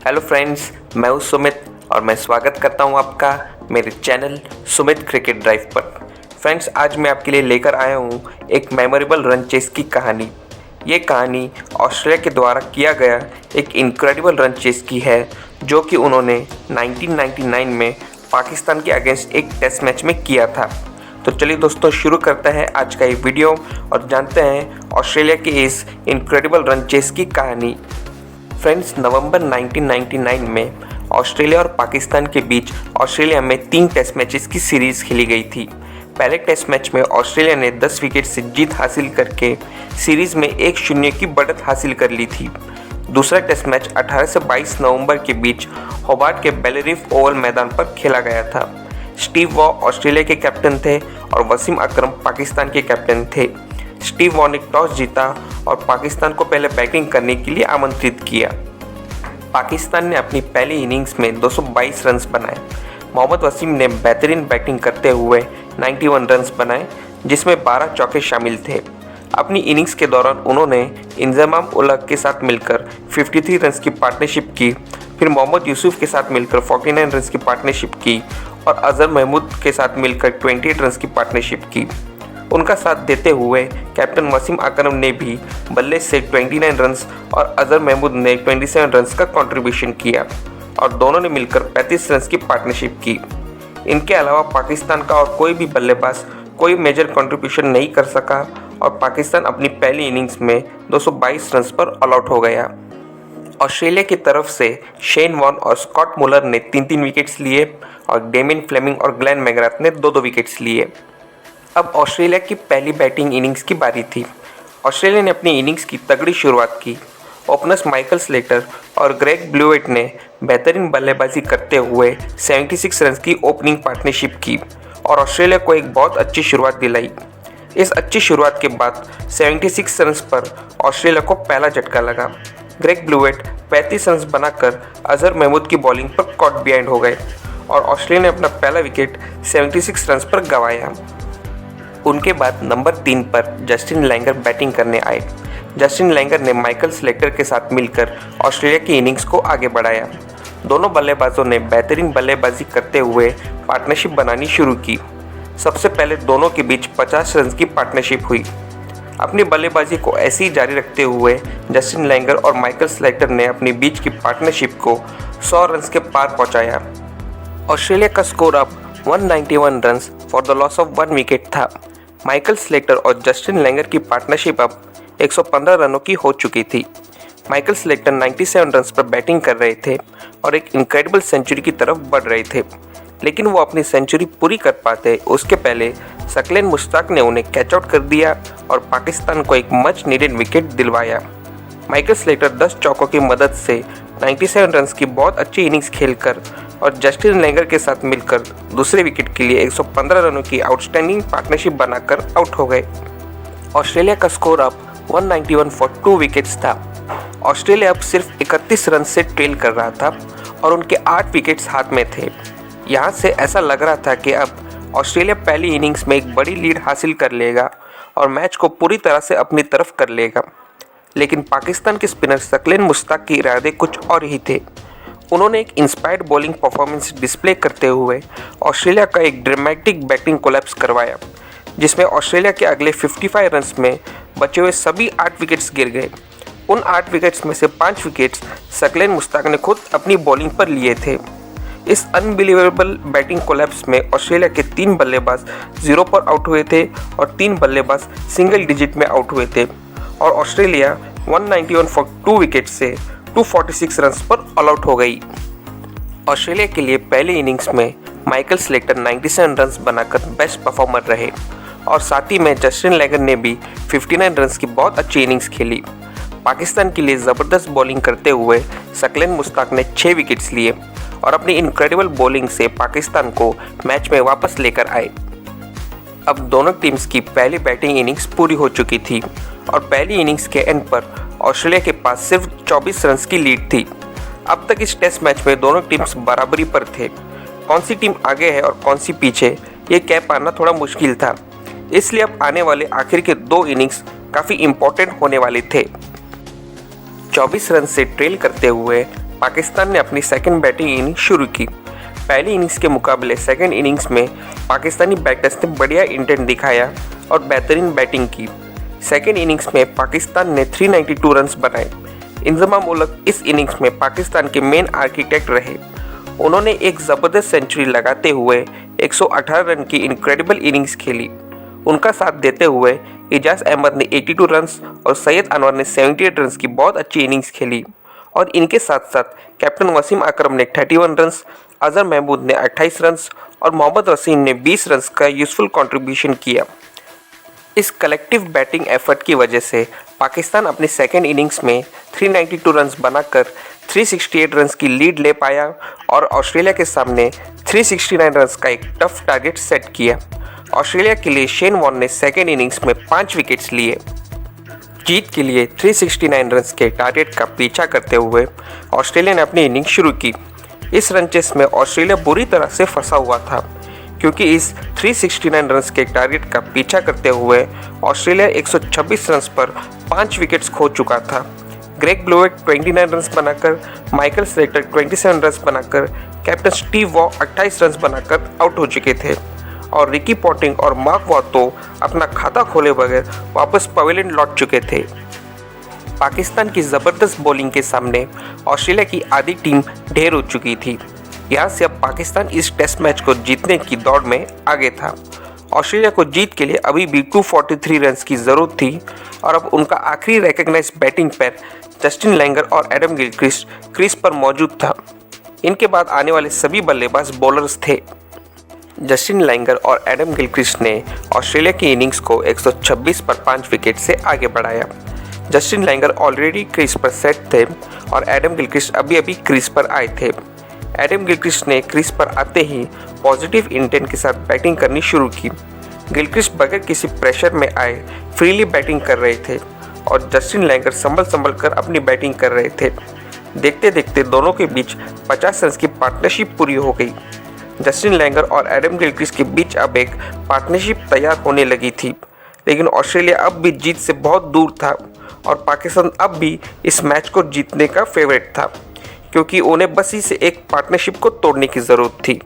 Hello friends, मैं हूं सुमित और मैं स्वागत करता हूं आपका मेरे चैनल सुमित क्रिकेट ड्राइव पर। फ्रेंड्स, आज मैं आपके लिए लेकर आया हूं एक मेमोरेबल रन चेस की कहानी। ये कहानी ऑस्ट्रेलिया के द्वारा किया गया एक इनक्रेडिबल रन चेस की है, जो कि उन्होंने 1999 में पाकिस्तान के अगेंस्ट एक टेस्ट मैच में किया था। तो चलिए दोस्तों, शुरू करते हैं आज का ये वीडियो और जानते हैं ऑस्ट्रेलिया के इस इनक्रेडिबल रन चेस की कहानी। फ्रेंड्स, नवंबर 1999 में ऑस्ट्रेलिया और पाकिस्तान के बीच ऑस्ट्रेलिया में 3 टेस्ट मैचेस की सीरीज़ खेली गई थी। पहले टेस्ट मैच में ऑस्ट्रेलिया ने 10 विकेट से जीत हासिल करके सीरीज़ में 1-0 की बढ़त हासिल कर ली थी। दूसरा टेस्ट मैच 18 से 22 नवंबर के बीच होबार्ट के बेलरीफ ओवल मैदान पर खेला गया था। स्टीव वॉ ऑस्ट्रेलिया के कैप्टन थे और वसीम अकरम पाकिस्तान के कैप्टन थे। स्टीव वॉ ने टॉस जीता और पाकिस्तान को पहले बैटिंग करने के लिए आमंत्रित किया। पाकिस्तान ने अपनी पहली इनिंग्स में 222 रन्स बनाए। मोहम्मद वसीम ने बेहतरीन बैटिंग करते हुए 91 रन्स बनाए, जिसमें 12 चौके शामिल थे। अपनी इनिंग्स के दौरान उन्होंने इंजमाम उल-हक के साथ मिलकर 53 रन्स की पार्टनरशिप की, फिर मोहम्मद यूसुफ के साथ मिलकर 49 रन्स की पार्टनरशिप की और अजहर महमूद के साथ मिलकर 28 रन्स की पार्टनरशिप की। उनका साथ देते हुए कैप्टन वसीम अकरम ने भी बल्ले से 29 रन्स और अजहर महमूद ने 27 रन्स का कंट्रीब्यूशन किया और दोनों ने मिलकर 35 रन्स की पार्टनरशिप की। इनके अलावा पाकिस्तान का और कोई भी बल्लेबाज कोई मेजर कंट्रीब्यूशन नहीं कर सका और पाकिस्तान अपनी पहली इनिंग्स में 222 रन्स पर ऑल आउट हो गया। ऑस्ट्रेलिया की तरफ से शेन वॉर्न और स्कॉट मुलर ने 3-3 विकेट्स लिए और डेमिन फ्लेमिंग और ग्लेन मैग्राथ ने 2-2 विकेट्स लिए। अब ऑस्ट्रेलिया की पहली बैटिंग इनिंग्स की बारी थी। ऑस्ट्रेलिया ने अपनी इनिंग्स की तगड़ी शुरुआत की। ओपनर्स माइकल स्लेटर और ग्रेग ब्लूवेट ने बेहतरीन बल्लेबाजी करते हुए 76 रन्स की ओपनिंग पार्टनरशिप की और ऑस्ट्रेलिया को एक बहुत अच्छी शुरुआत दिलाई। इस अच्छी शुरुआत के बाद 76 रन्स पर ऑस्ट्रेलिया को पहला झटका लगा। ग्रेग ब्लूवेट 35 रन्स बनाकर अजहर महमूद की बॉलिंग पर कॉट बिहाइंड हो गए और ऑस्ट्रेलिया ने अपना पहला विकेट 76 रन्स पर गंवाया। उनके बाद नंबर 3 पर जस्टिन लैंगर बैटिंग करने आए। जस्टिन लैंगर ने माइकल स्लेटर के साथ मिलकर ऑस्ट्रेलिया की इनिंग्स को आगे बढ़ाया। दोनों बल्लेबाजों ने बेहतरीन बल्लेबाजी करते हुए पार्टनरशिप बनानी शुरू की। सबसे पहले दोनों के बीच 50 रन की पार्टनरशिप हुई। अपनी बल्लेबाजी को ऐसे ही जारी रखते हुए जस्टिन लैंगर और माइकल स्लेटर ने अपनी बीच की पार्टनरशिप को 100 रन के पार पहुंचाया। ऑस्ट्रेलिया का स्कोर अब 191 run for the loss of 1 wicket था। माइकल स्लेटर और जस्टिन लैंगर की पार्टनरशिप अब 115 रनों की हो चुकी थी। माइकल स्लेटर 97 रन्स पर बैटिंग कर रहे थे और एक इनक्रेडिबल सेंचुरी की तरफ बढ़ रहे थे, लेकिन वो अपनी सेंचुरी पूरी कर पाते उसके पहले सकलेन मुश्ताक ने उन्हें कैच आउट कर दिया और पाकिस्तान को एक मच नीडेड विकेट दिलवाया। माइकल स्लेटर 10 चौकों की मदद से 97 रन्स की बहुत अच्छी इनिंग्स खेलकर और जस्टिन लैंगर के साथ मिलकर दूसरे विकेट के लिए 115 रनों की आउटस्टैंडिंग पार्टनरशिप बनाकर आउट हो गए। ऑस्ट्रेलिया का स्कोर अब 191 फॉर 2 विकेट्स था। ऑस्ट्रेलिया अब सिर्फ 31 रन से ट्रेल कर रहा था और उनके 8 विकेट्स हाथ में थे। यहाँ से ऐसा लग रहा था कि अब ऑस्ट्रेलिया पहली इनिंग्स में एक बड़ी लीड हासिल कर लेगा और मैच को पूरी तरह से अपनी तरफ कर लेगा, लेकिन पाकिस्तान के स्पिनर सकलेन मुश्ताक के इरादे कुछ और ही थे। उन्होंने एक इंस्पायर्ड बॉलिंग परफॉर्मेंस डिस्प्ले करते हुए ऑस्ट्रेलिया का एक ड्रामेटिक बैटिंग कोलैप्स करवाया, जिसमें ऑस्ट्रेलिया के अगले 55 रन्स में बचे हुए सभी 8 विकेट्स गिर गए। उन 8 विकेट्स में से 5 विकेट्स सकलेन मुश्ताक ने खुद अपनी बॉलिंग पर लिए थे। इस अनबिलीवेबल बैटिंग कोलैप्स में ऑस्ट्रेलिया के 3 बल्लेबाज 0 पर आउट हुए थे और 3 बल्लेबाज सिंगल डिजिट में आउट हुए थे और ऑस्ट्रेलिया 191 फॉर 2 विकेट से 246 रन्स पर ऑल आउट हो गई। ऑस्ट्रेलिया के लिए पहली इनिंग्स में माइकल स्लेटर 97 रन्स बनाकर बेस्ट परफॉर्मर रहे और साथ ही में जस्टिन लैंगर ने भी 59 रन्स की बहुत अच्छी इनिंग्स खेली। पाकिस्तान के लिए ज़बरदस्त बॉलिंग करते हुए सकलेन मुश्ताक ने 6 विकेट्स लिए और अपनी इनक्रेडिबल बॉलिंग से पाकिस्तान को मैच में वापस लेकर आए। अब दोनों टीम्स की पहली बैटिंग इनिंग्स पूरी हो चुकी थी और पहली इनिंग्स के एंड पर ऑस्ट्रेलिया के पास सिर्फ 24 रन की लीड थी। अब तक इस टेस्ट मैच में दोनों टीम्स बराबरी पर थे। कौन सी टीम आगे है और कौन सी पीछे, ये कह पाना थोड़ा मुश्किल था, इसलिए अब आने वाले आखिर के 2 इनिंग्स काफ़ी इम्पोर्टेंट होने वाले थे। 24 रन से ट्रेल करते हुए पाकिस्तान ने अपनी सेकंड बैटिंग इनिंग्स शुरू की। पहली इनिंग्स के मुकाबले सेकंड इनिंग्स में पाकिस्तानी बैटर्स ने बढ़िया इंटेंट दिखाया और बेहतरीन बैटिंग की। सेकंड इनिंग्स में पाकिस्तान ने 392 रन्स बनाए। इंजमाम उलग इस इनिंग्स में पाकिस्तान के मेन आर्किटेक्ट रहे। उन्होंने एक ज़बरदस्त सेंचुरी लगाते हुए 118 रन की इनक्रेडिबल इनिंग्स खेली। उनका साथ देते हुए इजाज़ अहमद ने 82 रन्स और सैयद अनवर ने 78 रन्स की बहुत अच्छी इनिंग्स खेली और इनके साथ साथ कैप्टन वसीम अकरम ने 31 रन्स, अजहर महमूद ने 28 रन्स और मोहम्मद रसीन ने 20 रन्स का यूज़फुल कंट्रीब्यूशन किया। इस कलेक्टिव बैटिंग एफर्ट की वजह से पाकिस्तान अपनी सेकेंड इनिंग्स में 392 रन्स बनाकर 368 रन्स की लीड ले पाया और ऑस्ट्रेलिया के सामने 369 रन्स का एक टफ टारगेट सेट किया। ऑस्ट्रेलिया के लिए शेन वॉर्न ने सेकेंड इनिंग्स में 5 विकेट्स लिए। जीत के लिए 369 रन्स के टारगेट का पीछा करते हुए ऑस्ट्रेलिया ने अपनी इनिंग्स शुरू की। इस रन चेस में ऑस्ट्रेलिया बुरी तरह से फंसा हुआ था क्योंकि इस 369 रन्स के टारगेट का पीछा करते हुए ऑस्ट्रेलिया 126 रन्स पर 5 विकेट्स खो चुका था। ग्रेग ब्लोवेट 29 रन्स बनाकर, माइकल स्लेटर 27 रन्स बनाकर, कैप्टन स्टीव वॉ 28 रन्स बनाकर आउट हो चुके थे और रिकी पॉन्टिंग और मार्क वॉ तो अपना खाता खोले बगैर वापस पवेलियन लौट चुके थे। पाकिस्तान की ज़बरदस्त बॉलिंग के सामने ऑस्ट्रेलिया की आधी टीम ढेर हो चुकी थी। यहाँ से अब पाकिस्तान इस टेस्ट मैच को जीतने की दौड़ में आगे था। ऑस्ट्रेलिया को जीत के लिए अभी भी 243 रन्स की ज़रूरत थी और अब उनका आखिरी recognised batting pair Justin Langer और एडम गिलक्रिस्ट क्रीज पर मौजूद था। इनके बाद आने वाले सभी बल्लेबाज बॉलर्स थे। जस्टिन लैंगर और एडम गिलक्रिस्ट ने ऑस्ट्रेलिया की इनिंग्स को 126 पर 5 विकेट से आगे बढ़ाया। जस्टिन लैंगर ऑलरेडी क्रीज पर सेट थे और एडम गिलक्रिस्ट अभी अभी क्रीज पर आए थे। एडम गिलक्रिस्ट ने क्रीज पर आते ही पॉजिटिव इंटेंट के साथ बैटिंग करनी शुरू की। गिलक्रिस्ट बगैर किसी प्रेशर में आए फ्रीली बैटिंग कर रहे थे और जस्टिन लैंगर संभल कर अपनी बैटिंग कर रहे थे। देखते देखते दोनों के बीच 50 रन की पार्टनरशिप पूरी हो गई। जस्टिन लैंगर और एडम गिलक्रिस्ट के बीच अब एक पार्टनरशिप तैयार होने लगी थी, लेकिन ऑस्ट्रेलिया अब भी जीत से बहुत दूर था और पाकिस्तान अब भी इस मैच को जीतने का फेवरेट था क्योंकि उन्हें बस इसे एक पार्टनरशिप को तोड़ने की ज़रूरत थी।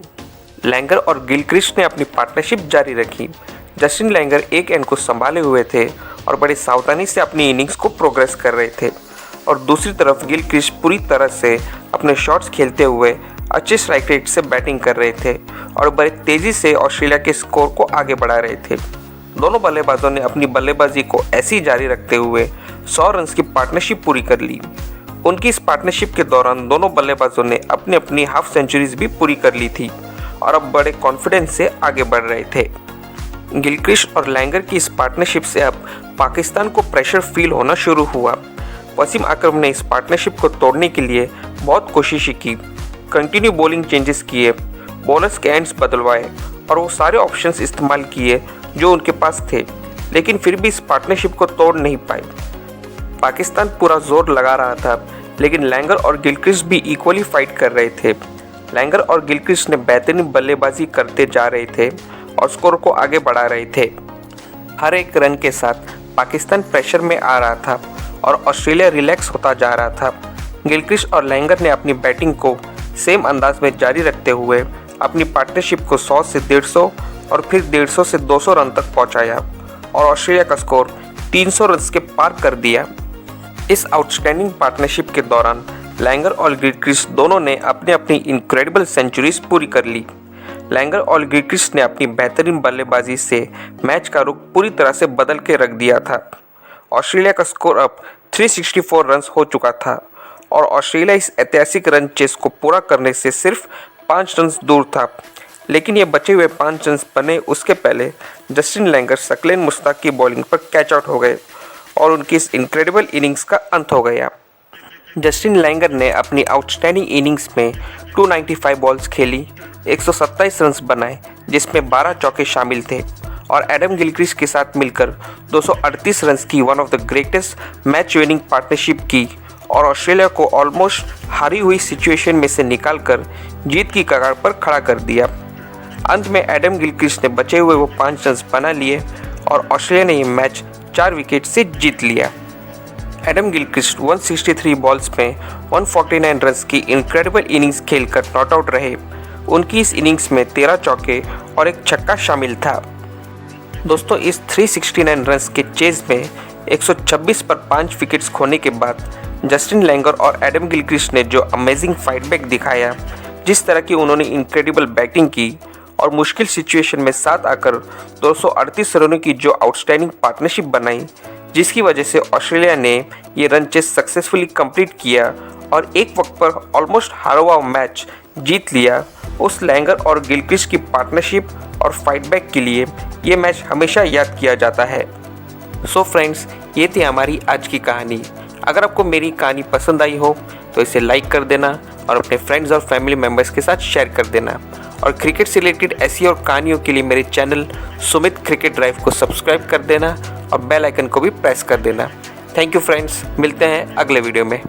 लैंगर और गिलक्रिस्ट ने अपनी पार्टनरशिप जारी रखी। जस्टिन लैंगर एक एंड को संभाले हुए थे और बड़ी सावधानी से अपनी इनिंग्स को प्रोग्रेस कर रहे थे और दूसरी तरफ गिलक्रिस्ट पूरी तरह से अपने शॉट्स खेलते हुए अच्छे स्ट्राइक रेट से बैटिंग कर रहे थे और बड़े तेज़ी से ऑस्ट्रेलिया के स्कोर को आगे बढ़ा रहे थे। दोनों बल्लेबाजों ने अपनी बल्लेबाजी को ऐसी जारी रखते हुए 100 रन की पार्टनरशिप पूरी कर ली। उनकी इस पार्टनरशिप के दौरान दोनों बल्लेबाजों ने अपनी अपनी हाफ सेंचुरीज भी पूरी कर ली थी और अब बड़े कॉन्फिडेंस से आगे बढ़ रहे थे। गिलक्रिस्ट और लैंगर की इस पार्टनरशिप से अब पाकिस्तान को प्रेशर फील होना शुरू हुआ। वसीम अकरम ने इस पार्टनरशिप को तोड़ने के लिए बहुत कोशिशें की, कंटिन्यू बॉलिंग चेंजेस किए, बॉलर्स के एंड्स बदलवाए और वो सारे ऑप्शंस इस्तेमाल किए जो उनके पास थे, लेकिन फिर भी इस पार्टनरशिप को तोड़ नहीं पाए। पाकिस्तान पूरा जोर लगा रहा था, लेकिन लैंगर और गिलक्रिस्ट भी इक्वली फाइट कर रहे थे। लैंगर और गिलक्रिस्ट ने बेहतरीन बल्लेबाजी करते जा रहे थे और स्कोर को आगे बढ़ा रहे थे। हर एक रन के साथ पाकिस्तान प्रेशर में आ रहा था और ऑस्ट्रेलिया रिलैक्स होता जा रहा था। गिलक्रिस्ट और लैंगर ने अपनी बैटिंग को सेम अंदाज में जारी रखते हुए अपनी पार्टनरशिप को 100 से 150 और फिर 150 से 200 रन तक पहुंचाया और ऑस्ट्रेलिया का स्कोर 300 रन के पार कर दिया। इस आउटस्टैंडिंग पार्टनरशिप के दौरान लैंगर और गिलक्रिस्ट दोनों ने अपनी अपनी इनक्रेडिबल सेंचुरीज पूरी कर ली। लैंगर और गिलक्रिस्ट ने अपनी बेहतरीन बल्लेबाजी से मैच का रुख पूरी तरह से बदल के रख दिया था। ऑस्ट्रेलिया का स्कोर अब 364 रन हो चुका था और ऑस्ट्रेलिया इस ऐतिहासिक रन चेस को पूरा करने से सिर्फ 5 रन दूर था, लेकिन ये बचे हुए 5 रन बने उसके पहले जस्टिन लैंगर सकलेन मुश्ताक की बॉलिंग पर कैच आउट हो गए और उनकी इस इनक्रेडिबल इनिंग्स का अंत हो गया। जस्टिन लैंगर ने अपनी आउटस्टैंडिंग इनिंग्स में 295 बॉल्स खेली, 127 रन बनाए जिसमें 12 चौके शामिल थे और एडम गिलक्रिस्ट के साथ मिलकर 238 रन की one of the greatest match winning partnership की और ऑस्ट्रेलिया को ऑलमोस्ट हारी हुई सिचुएशन में से निकालकर जीत की कगार पर खड़ा कर दिया। अंत में एडम गिलक्रिस्ट ने बचे हुए वो 5 रन बना लिए और ऑस्ट्रेलिया ने ये मैच 4 विकेट से जीत लिया। एडम गिलक्रिस्ट 163 बॉल्स में 149 रन्स की इनक्रेडिबल इनिंग्स खेलकर नॉट आउट रहे। उनकी इस इनिंग्स में 13 चौके और एक छक्का शामिल था। दोस्तों, इस 369 रन्स के चेज में 126 पर 5 विकेट्स खोने के बाद जस्टिन लैंगर और एडम गिलक्रिस्ट ने जो अमेजिंग फाइट बैक दिखाया, जिस तरह की उन्होंने इनक्रेडिबल बैटिंग की और मुश्किल सिचुएशन में साथ आकर 238 रनों की जो आउटस्टैंडिंग पार्टनरशिप बनाई, जिसकी वजह से ऑस्ट्रेलिया ने ये रन चेस सक्सेसफुली कंप्लीट किया और एक वक्त पर ऑलमोस्ट हारा हुआ मैच जीत लिया। उस लैंगर और गिलक्रिस्ट की पार्टनरशिप और फाइट बैक के लिए ये मैच हमेशा याद किया जाता है। सो फ्रेंड्स, ये थी हमारी आज की कहानी। अगर आपको मेरी कहानी पसंद आई हो तो इसे लाइक कर देना और अपने फ्रेंड्स और फैमिली मेम्बर्स के साथ शेयर कर देना। और क्रिकेट से रिलेटेड ऐसी और कहानियों के लिए मेरे चैनल सुमित क्रिकेट ड्राइव को सब्सक्राइब कर देना और बेल आइकन को भी प्रेस कर देना। थैंक यू फ्रेंड्स, मिलते हैं अगले वीडियो में।